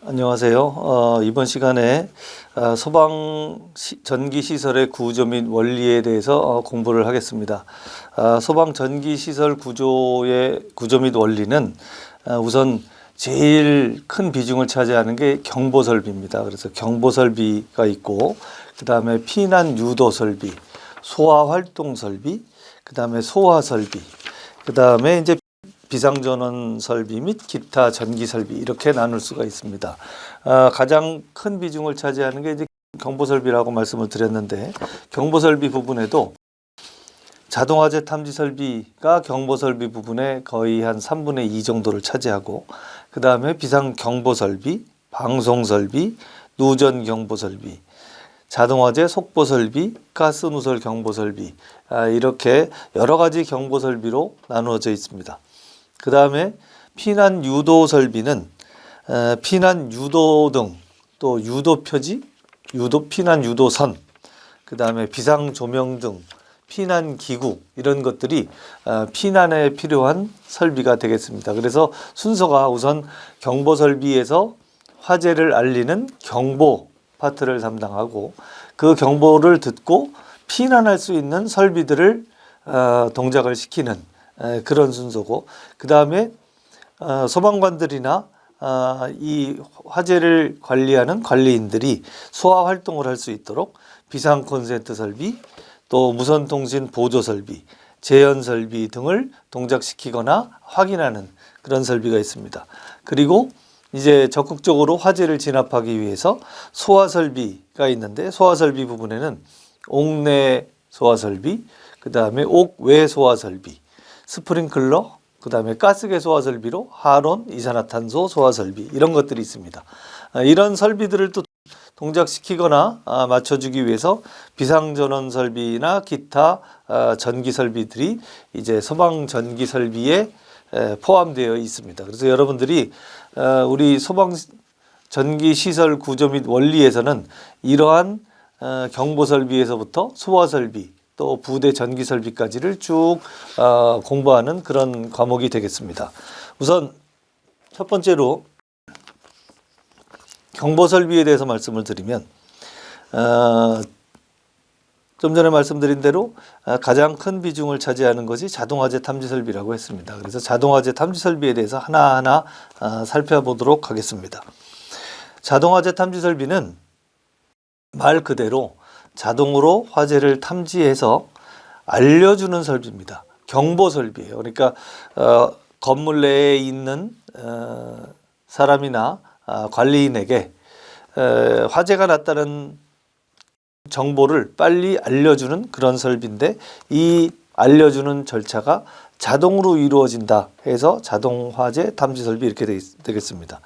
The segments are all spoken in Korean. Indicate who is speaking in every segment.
Speaker 1: 안녕하세요. 이번 시간에 소방 전기 시설의 구조 및 원리에 대해서 공부를 하겠습니다. 소방 전기 시설 구조의 구조 및 원리는 우선 제일 큰 비중을 차지하는 게 경보 설비입니다. 그래서 경보 설비가 있고, 그 다음에 피난 유도 설비, 소화 활동 설비, 그 다음에 소화 설비, 그 다음에 이제 비상전원 설비 및 기타 전기 설비, 이렇게 나눌 수가 있습니다. 가장 큰 비중을 차지하는 게 이제 경보 설비라고 말씀을 드렸는데, 경보 설비 부분에도 자동화재 탐지 설비가 경보 설비 부분에 거의 한 3분의 2 정도를 차지하고, 그 다음에 비상 경보 설비, 방송 설비, 누전 경보 설비, 자동화재 속보 설비, 가스 누설 경보 설비, 이렇게 여러 가지 경보 설비로 나누어져 있습니다. 그 다음에 피난 유도 설비는 피난 유도등, 또 유도 표지, 피난 유도선, 그 다음에 비상 조명 등 피난 기구, 이런 것들이 피난에 필요한 설비가 되겠습니다. 그래서 순서가 우선 경보 설비에서 화재를 알리는 경보 파트를 담당하고, 그 경보를 듣고 피난할 수 있는 설비들을 동작을 시키는 그런 순서고, 그 다음에 소방관들이나 이 화재를 관리하는 관리인들이 소화 활동을 할 수 있도록 비상 콘센트 설비, 또 무선통신 보조 설비, 재연 설비 등을 동작시키거나 확인하는 그런 설비가 있습니다. 그리고 이제 적극적으로 화재를 진압하기 위해서 소화 설비가 있는데, 소화 설비 부분에는 옥내 소화 설비, 그 다음에 옥외 소화 설비, 스프링클러, 그 다음에 가스계 소화 설비로 하론, 이산화탄소 소화 설비, 이런 것들이 있습니다. 이런 설비들을 또 동작시키거나 맞춰주기 위해서 비상전원 설비나 기타 전기 설비들이 이제 소방 전기 설비에 포함되어 있습니다. 그래서 여러분들이 우리 소방 전기 시설 구조 및 원리에서는 이러한 경보 설비에서부터 소화 설비, 또 부대 전기 설비까지를 쭉 공부하는 그런 과목이 되겠습니다. 우선 첫 번째로 경보 설비에 대해서 말씀을 드리면, 좀 전에 말씀드린 대로 가장 큰 비중을 차지하는 것이 자동화재 탐지 설비라고 했습니다. 그래서 자동화재 탐지 설비에 대해서 하나하나 살펴보도록 하겠습니다. 자동화재 탐지 설비는 말 그대로 자동으로 화재를 탐지해서 알려주는 설비입니다. 경보 설비예요. 그러니까 건물 내에 있는 사람이나 관리인에게 화재가 났다는 정보를 빨리 알려주는 그런 설비인데, 이 알려주는 절차가 자동으로 이루어진다 해서 자동화재 탐지 설비, 이렇게 되겠습니다.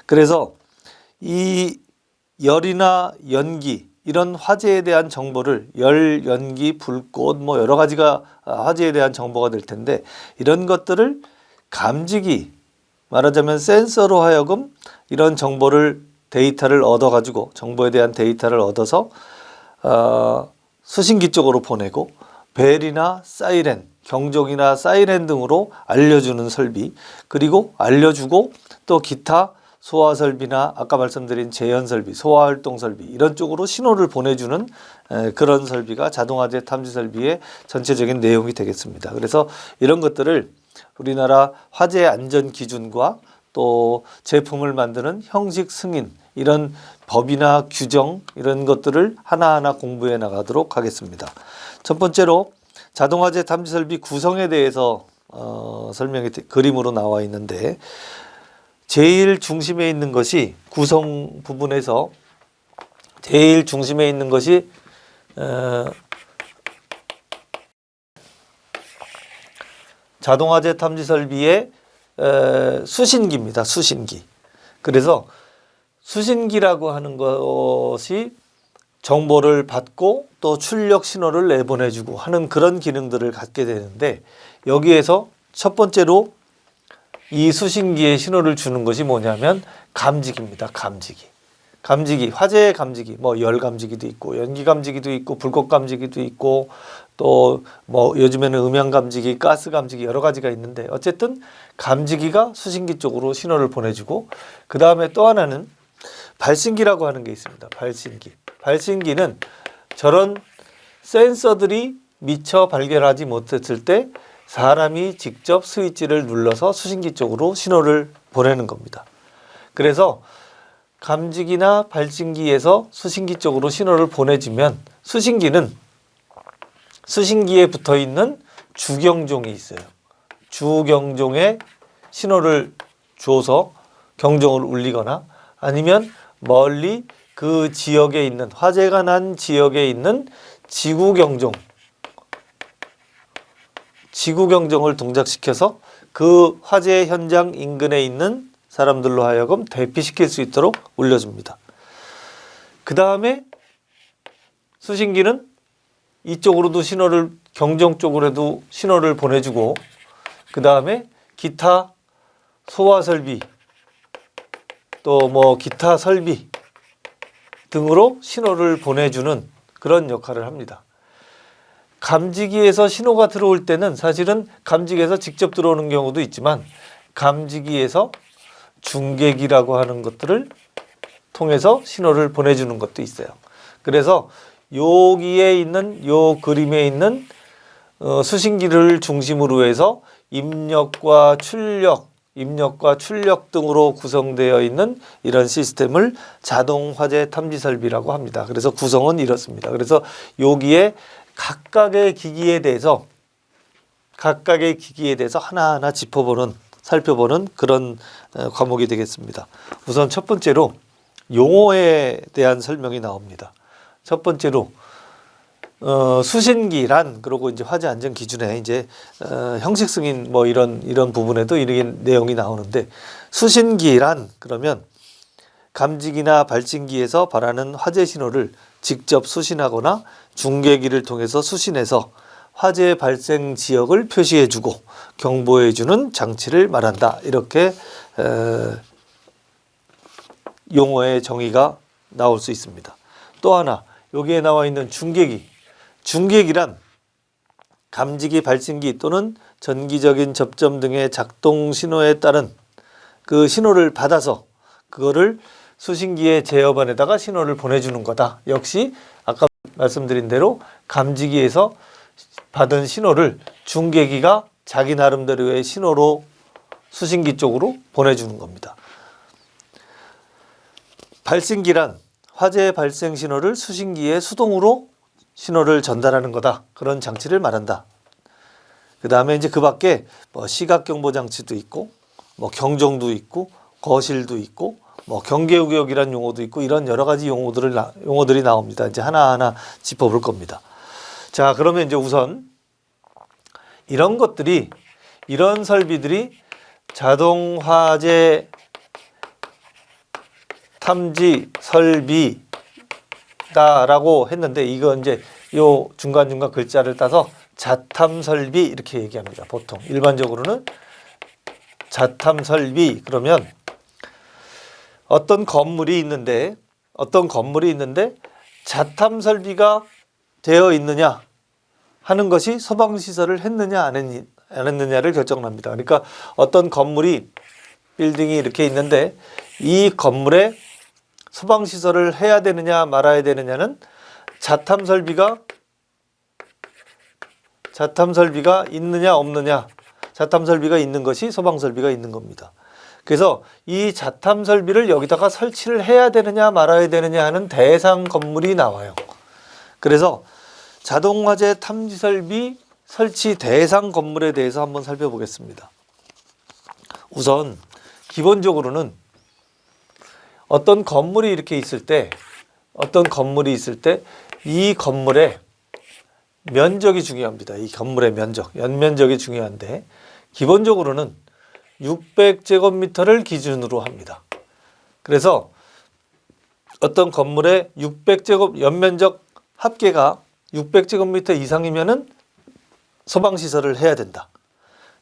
Speaker 1: 그래서 이 열이나 연기, 이런 화재에 대한 정보를, 열, 연기, 불꽃, 뭐 여러 가지가 화재에 대한 정보가 될 텐데, 이런 것들을 감지기, 말하자면 센서로 하여금 이런 정보를, 데이터를 얻어가지고, 정보에 대한 데이터를 얻어서 수신기 쪽으로 보내고, 벨이나 사이렌, 경종이나 사이렌 등으로 알려주는 설비, 그리고 알려주고 또 기타 소화 설비나 아까 말씀드린 재연 설비, 소화 활동 설비, 이런 쪽으로 신호를 보내주는 그런 설비가 자동화재 탐지 설비의 전체적인 내용이 되겠습니다. 그래서 이런 것들을 우리나라 화재 안전 기준과 또 제품을 만드는 형식 승인, 이런 법이나 규정, 이런 것들을 하나하나 공부해 나가도록 하겠습니다. 첫 번째로 자동화재 탐지 설비 구성에 대해서 설명이 그림으로 나와 있는데, 제일 중심에 있는 것이, 구성 부분에서 제일 중심에 있는 것이 자동화재 탐지 설비의 수신기입니다. 수신기. 그래서 수신기라고 하는 것이 정보를 받고 또 출력 신호를 내보내주고 하는 그런 기능들을 갖게 되는데, 여기에서 첫 번째로 이 수신기에 신호를 주는 것이 뭐냐면 감지기입니다. 감지기, 화재 감지기, 뭐 열 감지기도 있고, 연기 감지기도 있고, 불꽃 감지기도 있고, 또 뭐 요즘에는 음향 감지기, 가스 감지기, 여러 가지가 있는데, 어쨌든 감지기가 수신기 쪽으로 신호를 보내주고, 그 다음에 또 하나는 발신기라고 하는 게 있습니다. 발신기는 저런 센서들이 미처 발견하지 못했을 때 사람이 직접 스위치를 눌러서 수신기 쪽으로 신호를 보내는 겁니다. 그래서 감지기나 발신기에서 수신기 쪽으로 신호를 보내주면 수신기는 수신기에 붙어 있는 주경종이 있어요. 주경종에 신호를 줘서 경종을 울리거나 아니면 멀리 그 지역에 있는 화재가 난 지역에 있는 지구경종을 동작시켜서 그 화재 현장 인근에 있는 사람들로 하여금 대피시킬 수 있도록 울려줍니다. 그 다음에 수신기는 이쪽으로도 신호를 경종 쪽으로도 신호를 보내주고 그 다음에 기타 소화 설비 또 뭐 기타 설비 등으로 신호를 보내주는 그런 역할을 합니다. 감지기에서 신호가 들어올 때는 사실은 감지기에서 직접 들어오는 경우도 있지만 감지기에서 중계기라고 하는 것들을 통해서 신호를 보내주는 것도 있어요. 그래서 여기에 있는 요 그림에 있는 수신기를 중심으로 해서 입력과 출력 등으로 구성되어 있는 이런 시스템을 자동 화재 탐지 설비라고 합니다. 그래서 구성은 이렇습니다. 그래서 여기에 각각의 기기에 대해서 하나하나 살펴보는 그런 과목이 되겠습니다. 우선 첫 번째로 용어에 대한 설명이 나옵니다. 첫 번째로 수신기란 그리고 이제 화재 안전 기준에 이제 형식 승인 뭐 이런 부분에도 이런 내용이 나오는데 수신기란 그러면 감지기나 발신기에서 발하는 화재 신호를 직접 수신하거나 중계기를 통해서 수신해서 화재 발생 지역을 표시해주고 경보해주는 장치를 말한다. 이렇게 용어의 정의가 나올 수 있습니다. 또 하나 여기에 나와 있는 중계기란 감지기, 발신기 또는 전기적인 접점 등의 작동 신호에 따른 그 신호를 받아서 그거를 수신기의 제어반에다가 신호를 보내주는 거다. 역시 아까 말씀드린 대로 감지기에서 받은 신호를 중계기가 자기 나름대로의 신호로 수신기 쪽으로 보내주는 겁니다. 발신기란 화재 발생 신호를 수신기에 수동으로 신호를 전달하는 거다. 그런 장치를 말한다. 그 다음에 이제 그 밖에 뭐 시각경보 장치도 있고, 뭐 경종도 있고, 거실도 있고, 뭐 경계구역이란 용어도 있고, 이런 여러 가지 용어들이 나옵니다. 이제 하나하나 짚어볼 겁니다. 자, 그러면 이제 우선 이런 설비들이 자동 화재 탐지 설비다라고 했는데 이거 이제 요 중간중간 글자를 따서 자탐 설비 이렇게 얘기합니다. 보통 일반적으로는 자탐 설비 그러면 어떤 건물이 있는데 자탐 설비가 되어 있느냐 하는 것이 소방시설을 했느냐 안 했느냐를 결정합니다. 그러니까 어떤 빌딩이 이렇게 있는데 이 건물에 소방시설을 해야 되느냐 말아야 되느냐는 자탐 설비가 있느냐 없느냐, 자탐 설비가 있는 것이 소방 설비가 있는 겁니다. 그래서 이 자탐 설비를 여기다가 설치를 해야 되느냐 말아야 되느냐 하는 대상 건물이 나와요. 그래서 자동화재 탐지 설비 설치 대상 건물에 대해서 한번 살펴보겠습니다. 우선 기본적으로는 어떤 건물이 이렇게 있을 때 이 건물의 면적이 중요합니다. 이 건물의 연면적이 중요한데 기본적으로는 600제곱미터를 기준으로 합니다. 그래서 어떤 건물의 연면적 합계가 600제곱미터 이상이면은 소방시설을 해야 된다.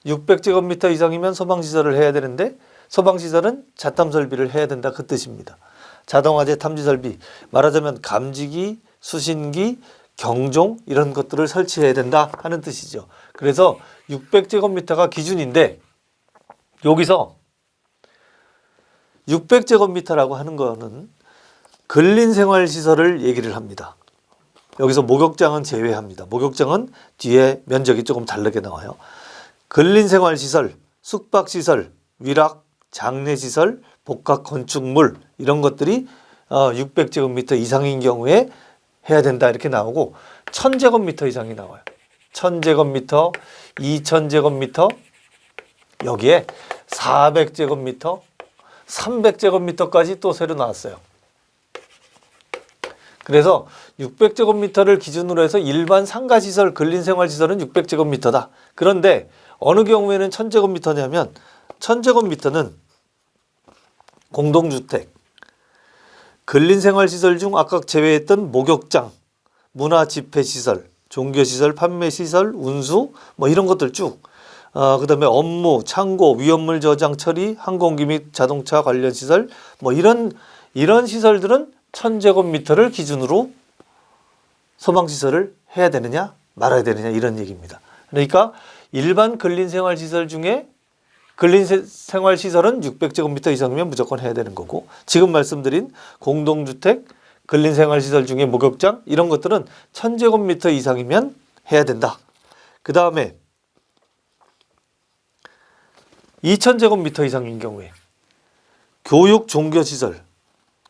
Speaker 1: 600제곱미터 이상이면 소방시설을 해야 되는데 소방시설은 자탐 설비를 해야 된다. 그 뜻입니다. 자동화재 탐지 설비, 말하자면 감지기, 수신기, 경종 이런 것들을 설치해야 된다 하는 뜻이죠. 그래서 600제곱미터가 기준인데 여기서 600제곱미터라고 하는 거는 근린생활시설을 얘기를 합니다. 여기서 목욕장은 제외합니다. 목욕장은 뒤에 면적이 조금 다르게 나와요. 근린생활시설, 숙박시설, 위락, 장례시설, 복합건축물 이런 것들이 600제곱미터 이상인 경우에 해야 된다 이렇게 나오고 1000제곱미터 이상이 나와요. 1000제곱미터, 2000제곱미터 여기에 400제곱미터, 300제곱미터까지 또 새로 나왔어요. 그래서 600제곱미터를 기준으로 해서 일반 상가시설, 근린생활시설은 600제곱미터다. 그런데 어느 경우에는 1000제곱미터냐면 1000제곱미터는 공동주택, 근린생활시설 중 아까 제외했던 목욕장, 문화집회시설, 종교시설, 판매시설, 운수 뭐 이런 것들 쭉 그 다음에 업무, 창고, 위험물 저장 처리, 항공기 및 자동차 관련 시설 뭐 이런 시설들은 1000제곱미터를 기준으로 소방시설을 해야 되느냐 말아야 되느냐 이런 얘기입니다. 그러니까 일반 근린생활시설 중에 근린생활시설은 600제곱미터 이상이면 무조건 해야 되는 거고 지금 말씀드린 공동주택, 근린생활시설 중에 목욕장 이런 것들은 1000제곱미터 이상이면 해야 된다. 그 다음에 2000제곱미터 이상인 경우에 교육 종교시설,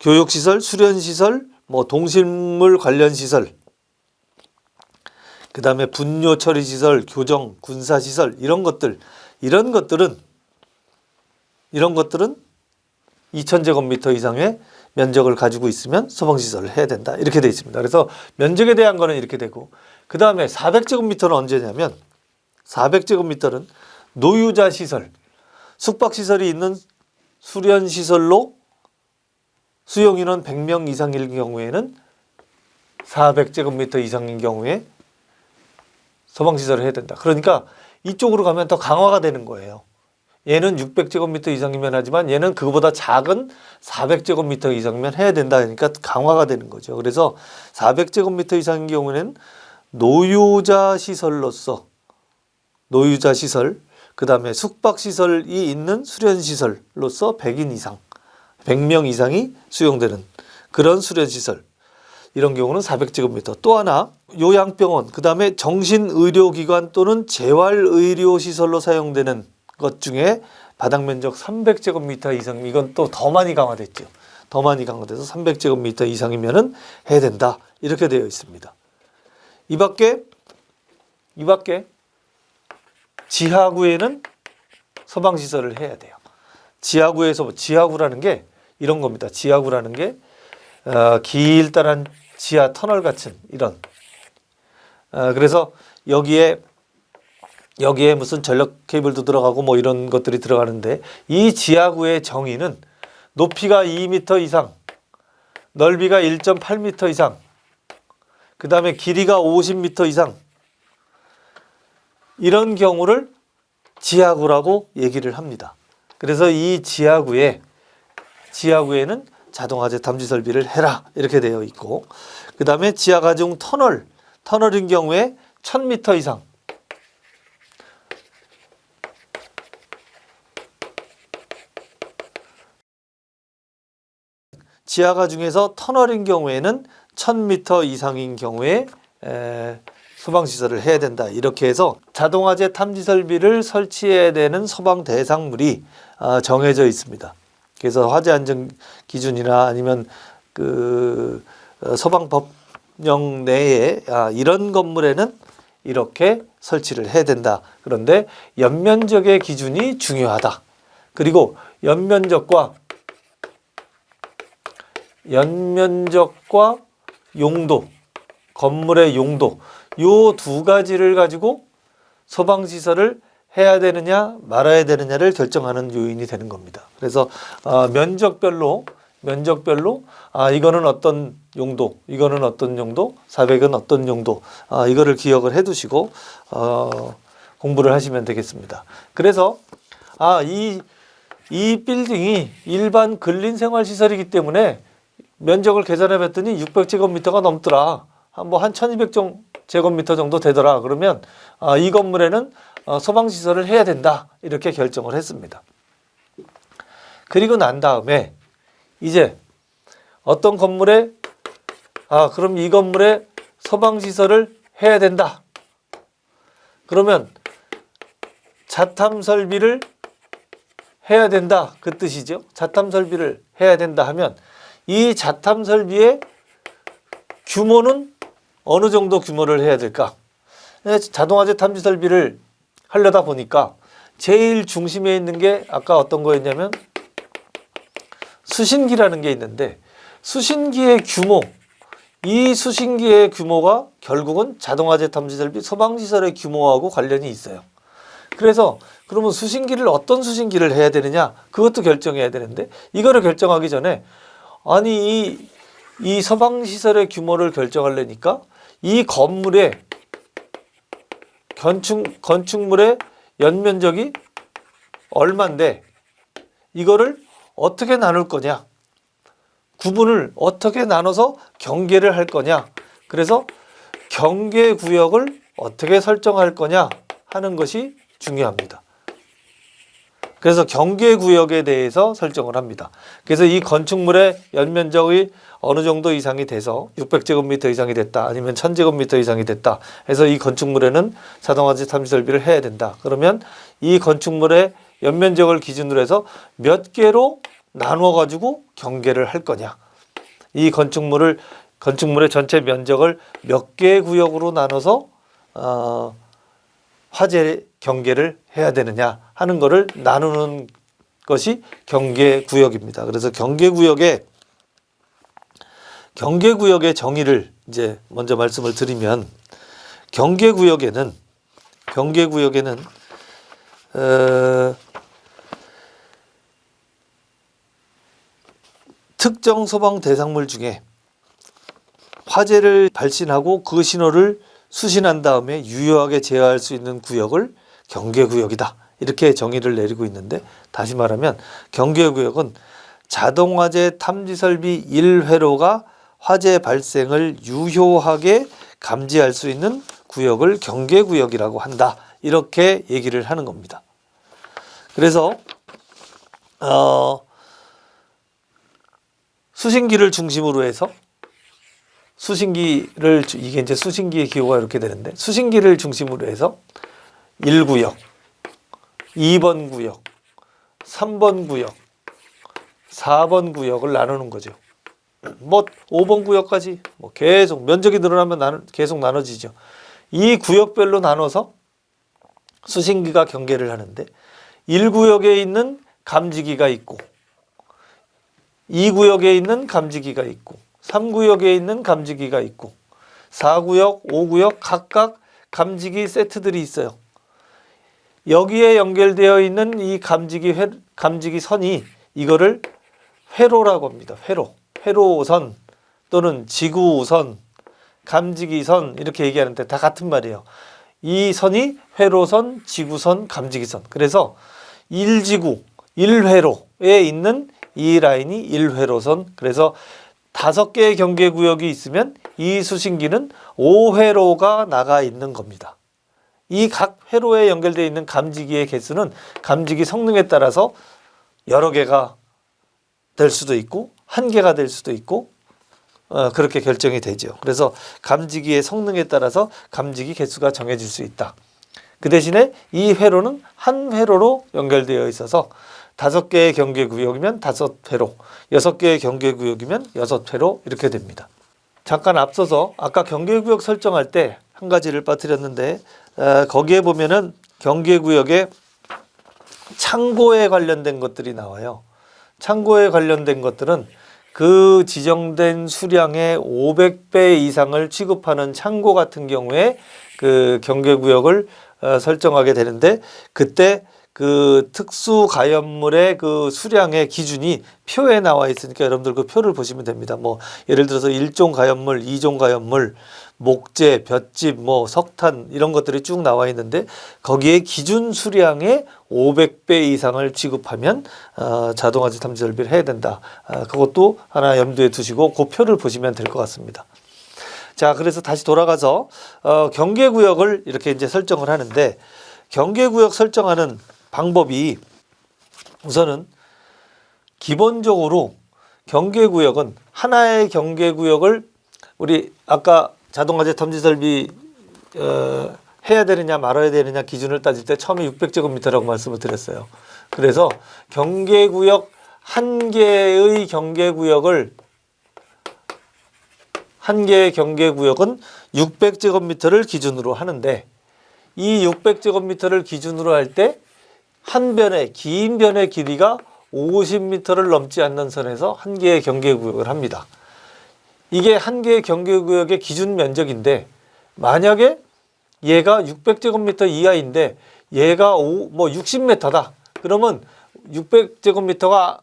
Speaker 1: 교육시설, 수련시설, 뭐 동식물 관련 시설, 그 다음에 분뇨 처리시설, 교정, 군사시설 이런 것들은 2000제곱미터 이상의 면적을 가지고 있으면 소방시설을 해야 된다. 이렇게 되어 있습니다. 그래서 면적에 대한 거는 이렇게 되고 그 다음에 400제곱미터는 언제냐면 400제곱미터는 노유자 시설, 숙박시설이 있는 수련시설로 수용인원 100명 이상일 경우에는 400제곱미터 이상인 경우에 소방시설을 해야 된다. 그러니까 이쪽으로 가면 더 강화가 되는 거예요. 얘는 600제곱미터 이상이면 하지만 얘는 그거보다 작은 400제곱미터 이상이면 해야 된다. 그러니까 강화가 되는 거죠. 그래서 400제곱미터 이상인 경우에는 노유자 시설로서 노유자 시설, 그 다음에 숙박시설이 있는 수련시설로서 100인 이상, 100명 이상이 수용되는 그런 수련시설. 이런 경우는 400제곱미터. 또 하나 요양병원, 그 다음에 정신의료기관 또는 재활의료시설로 사용되는 것 중에 바닥면적 300제곱미터 이상, 이건 또 더 많이 강화됐죠. 더 많이 강화돼서 300제곱미터 이상이면은 해야 된다. 이렇게 되어 있습니다. 이 밖에 지하구에는 소방시설을 해야 돼요. 지하구에서 지하구라는 게 이런 겁니다. 지하구라는 게 길다란 지하 터널 같은 이런 그래서 여기에 무슨 전력 케이블도 들어가고 뭐 이런 것들이 들어가는데 이 지하구의 정의는 높이가 2m 이상, 넓이가 1.8m 이상, 그 다음에 길이가 50m 이상 이런 경우를 지하구라고 얘기를 합니다. 그래서 이 지하구에는 자동화재 탐지 설비를 해라 이렇게 되어 있고 그 다음에 지하가중 터널인 경우에 1000m 이상 지하가 중에서 터널인 경우에는 1000m 이상인 경우에 소방시설을 해야 된다. 이렇게 해서 자동화재 탐지 설비를 설치해야 되는 소방 대상물이 정해져 있습니다. 그래서 화재 안전 기준이나 아니면 그 소방법령 내에 이런 건물에는 이렇게 설치를 해야 된다. 그런데 연면적의 기준이 중요하다. 그리고 연면적과 용도, 건물의 용도 요 두 가지를 가지고 소방시설을 해야 되느냐 말아야 되느냐를 결정하는 요인이 되는 겁니다. 그래서 면적별로 이거는 어떤 용도, 이거는 어떤 용도, 400은 어떤 용도 이거를 기억을 해두시고 공부를 하시면 되겠습니다. 그래서 이 빌딩이 일반 근린생활시설이기 때문에 면적을 계산해 봤더니 600제곱미터가 넘더라. 한 1200제곱미터 정도 되더라. 그러면 이 건물에는 소방시설을 해야 된다. 이렇게 결정을 했습니다. 그리고 난 다음에 이제 어떤 건물에 그럼 이 건물에 소방시설을 해야 된다. 그러면 자탐 설비를 해야 된다. 그 뜻이죠. 자탐 설비를 해야 된다 하면 이 자탐 설비의 규모는 어느 정도 규모를 해야 될까? 자동화재 탐지 설비를 하려다 보니까 제일 중심에 있는 게 아까 어떤 거였냐면 수신기라는 게 있는데 수신기의 규모, 이 수신기의 규모가 결국은 자동화재 탐지 설비 소방시설의 규모하고 관련이 있어요. 그래서 그러면 수신기를 어떤 수신기를 해야 되느냐 그것도 결정해야 되는데 이거를 결정하기 전에 아니 이 소방시설의 규모를 결정하려니까 이 건물의 건축물의 연면적이 얼만데 이거를 어떻게 나눌 거냐, 구분을 어떻게 나눠서 경계를 할 거냐, 그래서 경계구역을 어떻게 설정할 거냐 하는 것이 중요합니다. 그래서 경계구역에 대해서 설정을 합니다. 그래서 이 건축물의 연면적이 어느 정도 이상이 돼서 600제곱미터 이상이 됐다, 아니면 1000제곱미터 이상이 됐다 해서 이 건축물에는 자동화재 탐지 설비를 해야 된다. 그러면 이 건축물의 연면적을 기준으로 해서 몇 개로 나누어 가지고 경계를 할 거냐, 이 건축물의 전체 면적을 몇 개 구역으로 나눠서 화재 경계를 해야 되느냐 하는 것을 나누는 것이 경계구역입니다. 그래서 경계구역의 정의를 이제 먼저 말씀을 드리면 경계구역에는 특정 소방 대상물 중에 화재를 발신하고 그 신호를 수신한 다음에 유효하게 제어할 수 있는 구역을 경계구역이다. 이렇게 정의를 내리고 있는데, 다시 말하면 경계구역은 자동화재 탐지설비 1회로가 화재 발생을 유효하게 감지할 수 있는 구역을 경계구역이라고 한다. 이렇게 얘기를 하는 겁니다. 그래서 수신기를 중심으로 해서 이게 이제 수신기의 기호가 이렇게 되는데, 수신기를 중심으로 해서 1구역, 2번 구역, 3번 구역, 4번 구역을 나누는 거죠. 5번 구역까지 계속 면적이 늘어나면 계속 나눠지죠. 이 구역별로 나눠서 수신기가 경계를 하는데 1구역에 있는 감지기가 있고 2구역에 있는 감지기가 있고 3구역에 있는 감지기가 있고 4구역, 5구역 각각 감지기 세트들이 있어요. 여기에 연결되어 있는 이 감지기 선이 이거를 회로라고 합니다. 회로선 또는 지구선, 감지기선 이렇게 얘기하는데 다 같은 말이에요. 이 선이 회로선, 지구선, 감지기선. 그래서 1지구, 1회로에 있는 이 라인이 1회로선. 그래서 5개의 경계구역이 있으면 이 수신기는 5회로가 나가 있는 겁니다. 이 각 회로에 연결되어 있는 감지기의 개수는 감지기 성능에 따라서 여러 개가 될 수도 있고 한 개가 될 수도 있고 그렇게 결정이 되죠. 그래서 감지기의 성능에 따라서 감지기 개수가 정해질 수 있다. 그 대신에 이 회로는 한 회로로 연결되어 있어서 5개의 경계구역이면 5회로, 6개의 경계구역이면 6회로 이렇게 됩니다. 잠깐 앞서서 아까 경계구역 설정할 때 한 가지를 빠뜨렸는데 거기에 보면은 경계구역에 창고에 관련된 것들이 나와요. 창고에 관련된 것들은 그 지정된 수량의 500배 이상을 취급하는 창고 같은 경우에 그 경계구역을 설정하게 되는데, 그때 그 특수 가연물의 그 수량의 기준이 표에 나와 있으니까 여러분들 그 표를 보시면 됩니다. 예를 들어서 1종 가연물, 2종 가연물, 목재, 볏짚, 석탄 이런 것들이 쭉 나와 있는데 거기에 기준 수량의 500배 이상을 취급하면 자동화재 탐지 설비를 해야 된다. 그것도 하나 염두에 두시고 그 표를 보시면 될 것 같습니다. 자, 그래서 다시 돌아가서 경계구역을 이렇게 이제 설정을 하는데, 경계구역 설정하는 방법이 우선은 기본적으로 경계구역은 하나의 경계구역을 우리 아까 자동화재 탐지 설비 해야 되느냐 말아야 되느냐 기준을 따질 때 처음에 600제곱미터라고 말씀을 드렸어요. 그래서 경계구역 한 개의 경계구역은 600제곱미터를 기준으로 하는데 이 600제곱미터를 기준으로 할 때 한 변의 긴 변의 길이가 50m를 넘지 않는 선에서 한 개의 경계구역을 합니다. 이게 한 개의 경계구역의 기준 면적인데 만약에 얘가 600제곱미터 이하인데 얘가 60m다. 그러면 600제곱미터를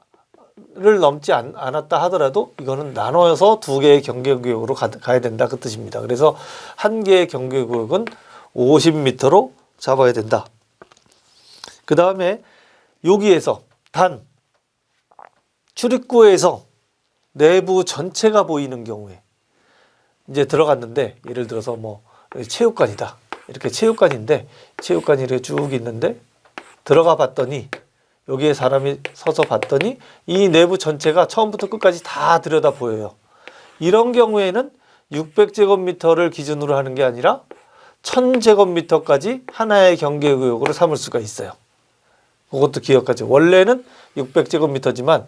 Speaker 1: 넘지 않았다 하더라도 이거는 나눠서 두 개의 경계구역으로 가야 된다 그 뜻입니다. 그래서 한 개의 경계구역은 50m로 잡아야 된다. 그 다음에 여기에서 단 출입구에서 내부 전체가 보이는 경우에 이제 들어갔는데 예를 들어서 뭐 체육관이다. 이렇게 체육관인데 체육관이 이렇게 쭉 있는데 들어가 봤더니 여기에 사람이 서서 봤더니 이 내부 전체가 처음부터 끝까지 다 들여다 보여요. 이런 경우에는 600제곱미터를 기준으로 하는 게 아니라 1000제곱미터까지 하나의 경계구역으로 삼을 수가 있어요. 그것도 기억하죠. 원래는 600제곱미터지만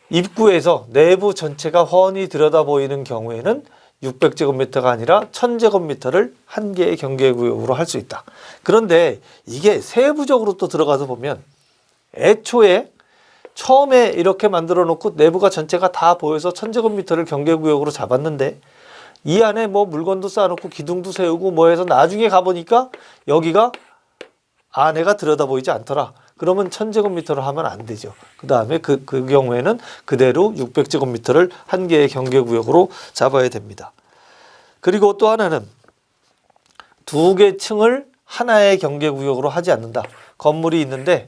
Speaker 1: 입구에서 내부 전체가 훤히 들여다 보이는 경우에는 600제곱미터가 아니라 1000제곱미터를 한 개의 경계구역으로 할 수 있다. 그런데 이게 세부적으로 또 들어가서 보면 애초에 처음에 이렇게 만들어 놓고 내부가 전체가 다 보여서 1000제곱미터를 경계구역으로 잡았는데 이 안에 뭐 물건도 쌓아놓고 기둥도 세우고 뭐 해서 나중에 가보니까 여기가 안에가 들여다 보이지 않더라. 그러면 1000제곱미터로 하면 안 되죠. 그 다음에 그 경우에는 그대로 600제곱미터를 한 개의 경계구역으로 잡아야 됩니다. 그리고 또 하나는 두 개 층을 하나의 경계구역으로 하지 않는다. 건물이 있는데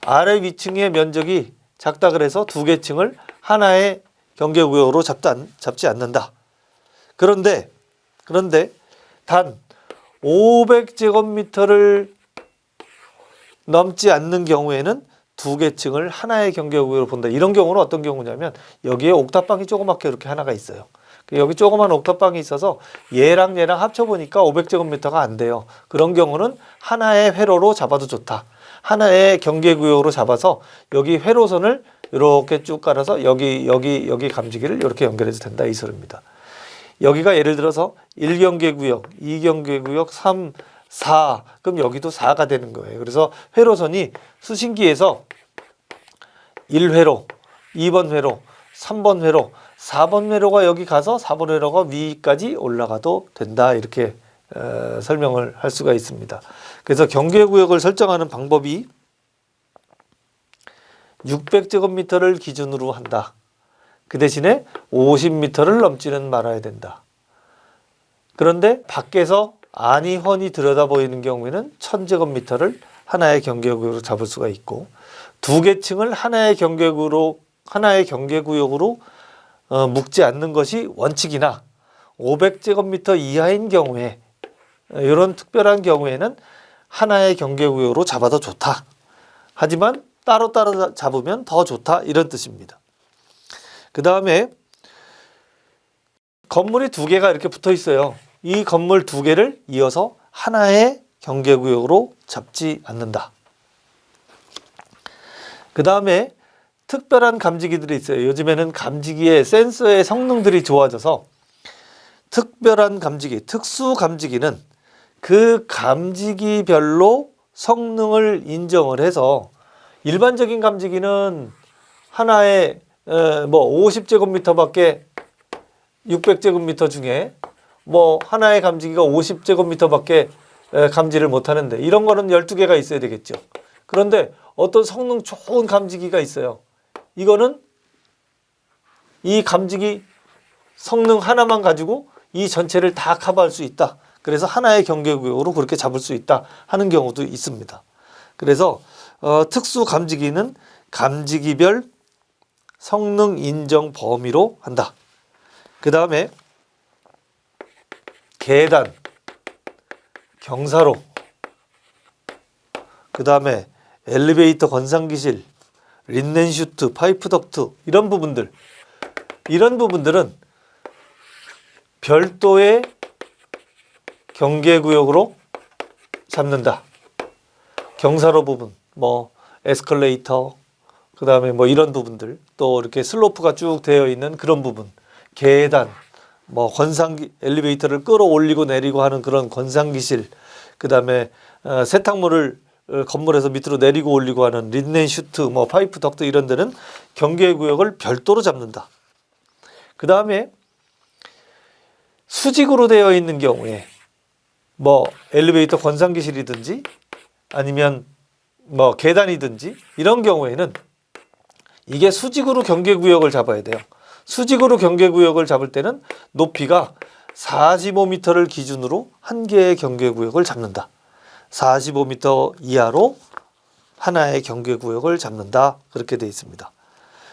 Speaker 1: 아래 위층의 면적이 작다 그래서 두 개 층을 하나의 경계구역으로 잡지 않는다. 그런데 단 500제곱미터를 넘지 않는 경우에는 두 개 층을 하나의 경계구역으로 본다. 이런 경우는 어떤 경우냐면 여기에 옥탑방이 조그맣게 이렇게 하나가 있어요. 여기 조그만 옥탑방이 있어서 얘랑 합쳐보니까 500제곱미터가 안 돼요. 그런 경우는 하나의 회로로 잡아도 좋다. 하나의 경계구역으로 잡아서 여기 회로선을 이렇게 쭉 깔아서 여기 감지기를 이렇게 연결해도 된다 이 소리입니다. 여기가 예를 들어서 1경계구역, 2경계구역, 3, 4 그럼 여기도 4가 되는 거예요. 그래서 회로선이 수신기에서 1회로, 2번 회로, 3번 회로, 4번 회로가 여기 가서 4번 회로가 위까지 올라가도 된다 이렇게 설명을 할 수가 있습니다. 그래서 경계구역을 설정하는 방법이 600제곱미터를 기준으로 한다. 그 대신에 50m를 넘지는 말아야 된다. 그런데 밖에서 안이 훤히 들여다보이는 경우에는 1000제곱미터를 하나의 경계구역으로 잡을 수가 있고 두 개 층을 하나의 경계구역으로 묶지 않는 것이 원칙이나 500제곱미터 이하인 경우에 이런 특별한 경우에는 하나의 경계구역으로 잡아도 좋다. 하지만 따로따로 잡으면 더 좋다 이런 뜻입니다. 그 다음에 건물이 두 개가 이렇게 붙어 있어요. 이 건물 두 개를 이어서 하나의 경계구역으로 잡지 않는다. 그 다음에 특별한 감지기들이 있어요. 요즘에는 감지기의 센서의 성능들이 좋아져서 특별한 감지기, 특수 감지기는 그 감지기별로 성능을 인정을 해서 일반적인 감지기는 하나의 50제곱미터밖에 600제곱미터 중에 하나의 감지기가 50제곱미터밖에 감지를 못하는데 이런 거는 12개가 있어야 되겠죠. 그런데 어떤 성능 좋은 감지기가 있어요. 이거는 이 감지기 성능 하나만 가지고 이 전체를 다 커버할 수 있다. 그래서 하나의 경계구역으로 그렇게 잡을 수 있다 하는 경우도 있습니다. 그래서 특수 감지기는 감지기별 성능 인정 범위로 한다. 그 다음에 계단, 경사로, 그 다음에 엘리베이터 건상기실, 린넨슈트, 파이프 덕트 이런 부분들은 별도의 경계구역으로 잡는다. 경사로 부분, 뭐 에스컬레이터, 그 다음에 뭐 이런 부분들, 또 이렇게 슬로프가 쭉 되어 있는 그런 부분, 계단, 뭐 건상기, 엘리베이터를 끌어올리고 내리고 하는 그런 건상기실, 그 다음에 세탁물을 건물에서 밑으로 내리고 올리고 하는 린넨슈트, 뭐 파이프 덕트 이런 데는 경계구역을 별도로 잡는다. 그 다음에 수직으로 되어 있는 경우에 뭐 엘리베이터 건상기실이든지 아니면 뭐 계단이든지 이런 경우에는 이게 수직으로 경계구역을 잡아야 돼요. 수직으로 경계구역을 잡을 때는 높이가 45m를 기준으로 한 개의 경계구역을 잡는다. 45m 이하로 하나의 경계구역을 잡는다. 그렇게 되어 있습니다.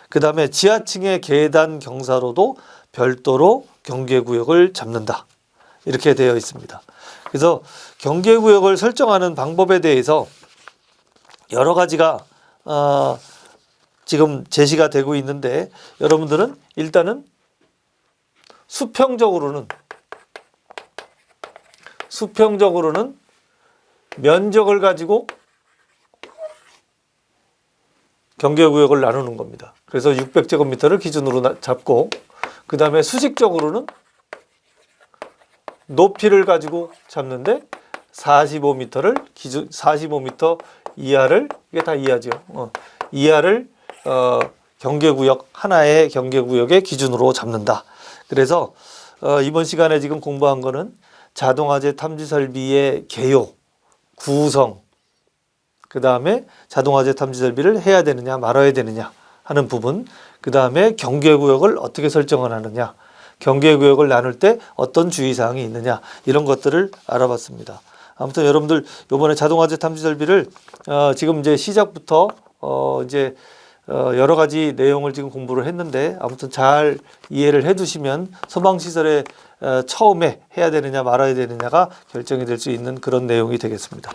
Speaker 1: 그 다음에 지하층의 계단 경사로도 별도로 경계구역을 잡는다. 이렇게 되어 있습니다. 그래서 경계구역을 설정하는 방법에 대해서 여러 가지가 지금 제시가 되고 있는데 여러분들은 일단은 수평적으로는 면적을 가지고 경계구역을 나누는 겁니다. 그래서 600제곱미터를 기준으로 잡고 그 다음에 수직적으로는 높이를 가지고 잡는데 45m를 기준 45m 이하를 이게 다 이하죠. 이하를 경계구역 하나의 경계구역의 기준으로 잡는다. 그래서 이번 시간에 지금 공부한 거는 자동화재 탐지 설비의 개요, 구성, 그 다음에 자동화재 탐지 설비를 해야 되느냐 말아야 되느냐 하는 부분, 그 다음에 경계구역을 어떻게 설정을 하느냐, 경계구역을 나눌 때 어떤 주의사항이 있느냐 이런 것들을 알아봤습니다. 아무튼 여러분들 이번에 자동화재 탐지 설비를 지금 이제 시작부터 이제 여러 가지 내용을 지금 공부를 했는데 아무튼 잘 이해를 해두시면 소방시설에 처음에 해야 되느냐 말아야 되느냐가 결정이 될 수 있는 그런 내용이 되겠습니다.